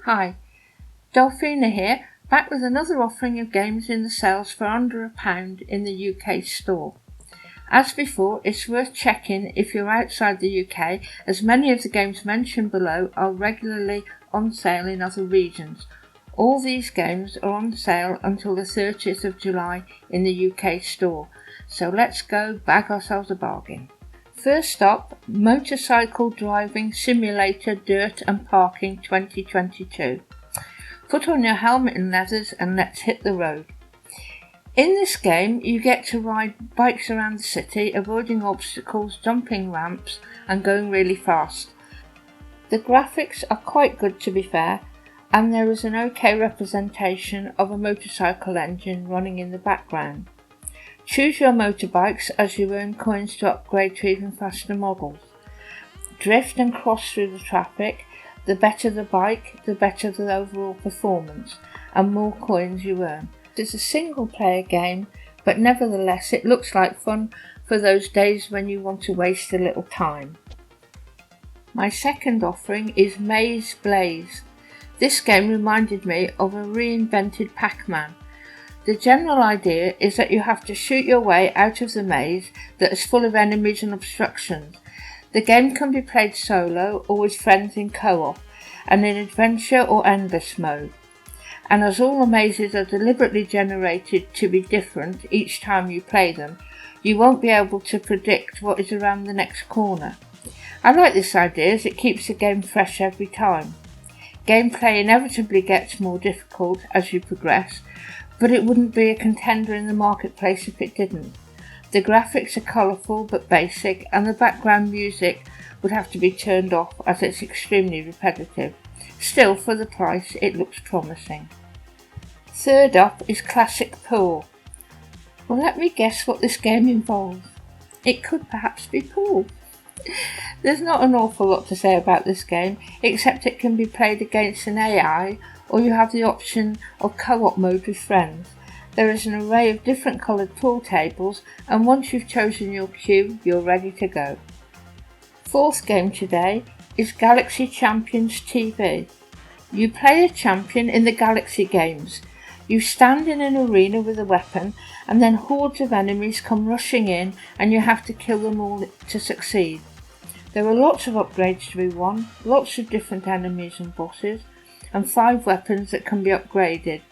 Hi, Delphina here, back with another offering of games in the sales for under £1 in the UK store. As before, it's worth checking if you're outside the UK, as many of the games mentioned below are regularly on sale in other regions. All these games are on sale until the 30th of July in the UK store, so let's go bag ourselves a bargain. First up, Motorcycle Driving Simulator Dirt and Parking 2022. Put on your helmet and leathers and let's hit the road. In this game, you get to ride bikes around the city, avoiding obstacles, jumping ramps and going really fast. The graphics are quite good, to be fair, and there is an okay representation of a motorcycle engine running in the background. Choose your motorbikes as you earn coins to upgrade to even faster models. Drift and cross through the traffic. The better the bike, the better the overall performance, and more coins you earn. It's a single player game, but nevertheless it looks like fun for those days when you want to waste a little time. My second offering is Maze Blaze. This game reminded me of a reinvented Pac-Man. The general idea is that you have to shoot your way out of the maze that is full of enemies and obstructions. The game can be played solo or with friends in co-op and in adventure or endless mode. And as all the mazes are deliberately generated to be different each time you play them, you won't be able to predict what is around the next corner. I like this idea as it keeps the game fresh every time. Gameplay inevitably gets more difficult as you progress, but it wouldn't be a contender in the marketplace if it didn't. The graphics are colourful but basic, and the background music would have to be turned off as it's extremely repetitive. Still, for the price, it looks promising. Third up is Classic Pool. Well, let me guess what this game involves. It could perhaps be pool. There's not an awful lot to say about this game, except it can be played against an AI, or you have the option of co-op mode with friends. There is an array of different coloured pool tables, and once you've chosen your cue, you're ready to go. Fourth game today is Galaxy Champions TV. You play a champion in the Galaxy games. You stand in an arena with a weapon, and then hordes of enemies come rushing in, and you have to kill them all to succeed. There are lots of upgrades to be won, lots of different enemies and bosses, and 5 weapons that can be upgraded.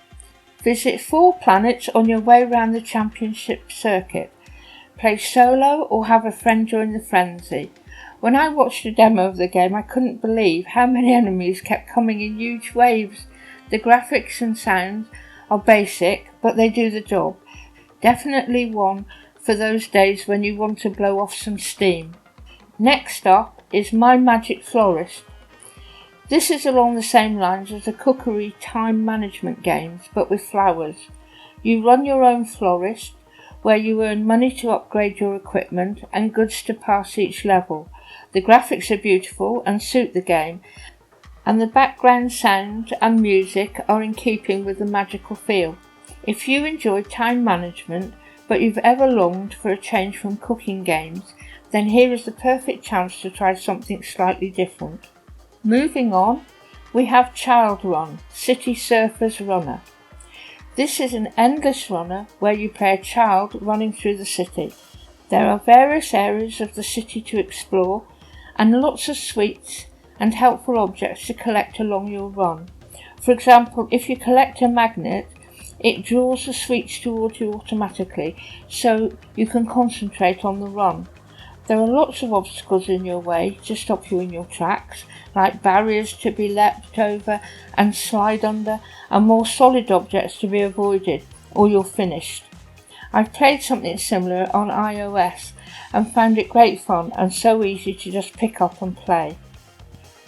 Visit 4 planets on your way around the championship circuit. Play solo or have a friend join the frenzy. When I watched a demo of the game, I couldn't believe how many enemies kept coming in huge waves. The graphics and sounds are basic, but they do the job. Definitely one for those days when you want to blow off some steam. Next up is My Magic Florist. This is along the same lines as the cookery time management games, but with flowers. You run your own florist, where you earn money to upgrade your equipment and goods to pass each level. The graphics are beautiful and suit the game, and the background sound and music are in keeping with the magical feel. If you enjoy time management, but you've ever longed for a change from cooking games, then here is the perfect chance to try something slightly different. Moving on, we have Child Run, City Surfers Runner. This is an endless runner where you play a child running through the city. There are various areas of the city to explore and lots of sweets and helpful objects to collect along your run. For example, if you collect a magnet, it draws the sweets towards you automatically, so you can concentrate on the run. There are lots of obstacles in your way to stop you in your tracks, like barriers to be leapt over and slide under, and more solid objects to be avoided, or you're finished. I've played something similar on iOS and found it great fun and so easy to just pick up and play.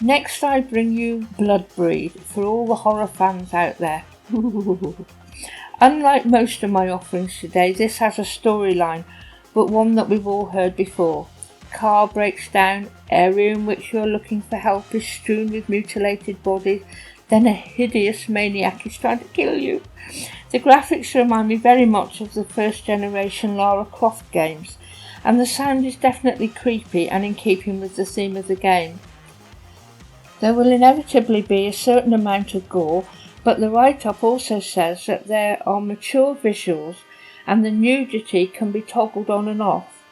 Next I bring you Bloodbreed for all the horror fans out there. Unlike most of my offerings today, this has a storyline, but one that we've all heard before. Car breaks down, area in which you're looking for help is strewn with mutilated bodies, then a hideous maniac is trying to kill you. The graphics remind me very much of the first generation Lara Croft games, and the sound is definitely creepy and in keeping with the theme of the game. There will inevitably be a certain amount of gore, but the write-up also says that there are mature visuals and the nudity can be toggled on and off.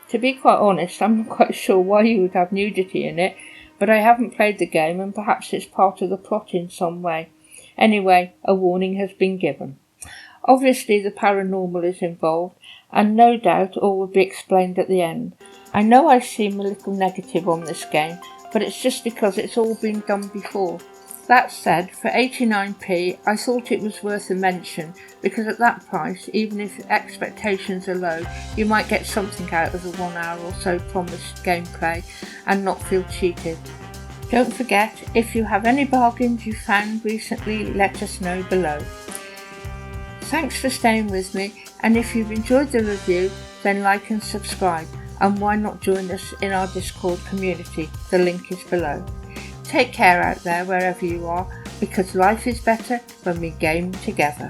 To be quite honest, I'm not quite sure why you would have nudity in it, but I haven't played the game and perhaps it's part of the plot in some way. Anyway, a warning has been given. Obviously the paranormal is involved, and no doubt all will be explained at the end. I know I seem a little negative on this game, but it's just because it's all been done before. That said, for 89p, I thought it was worth a mention, because at that price, even if expectations are low, you might get something out of the 1 hour or so promised gameplay and not feel cheated. Don't forget, if you have any bargains you found recently, let us know below. Thanks for staying with me, and if you've enjoyed the review, then like and subscribe, and why not join us in our Discord community? The link is below. Take care out there wherever you are, because life is better when we game together.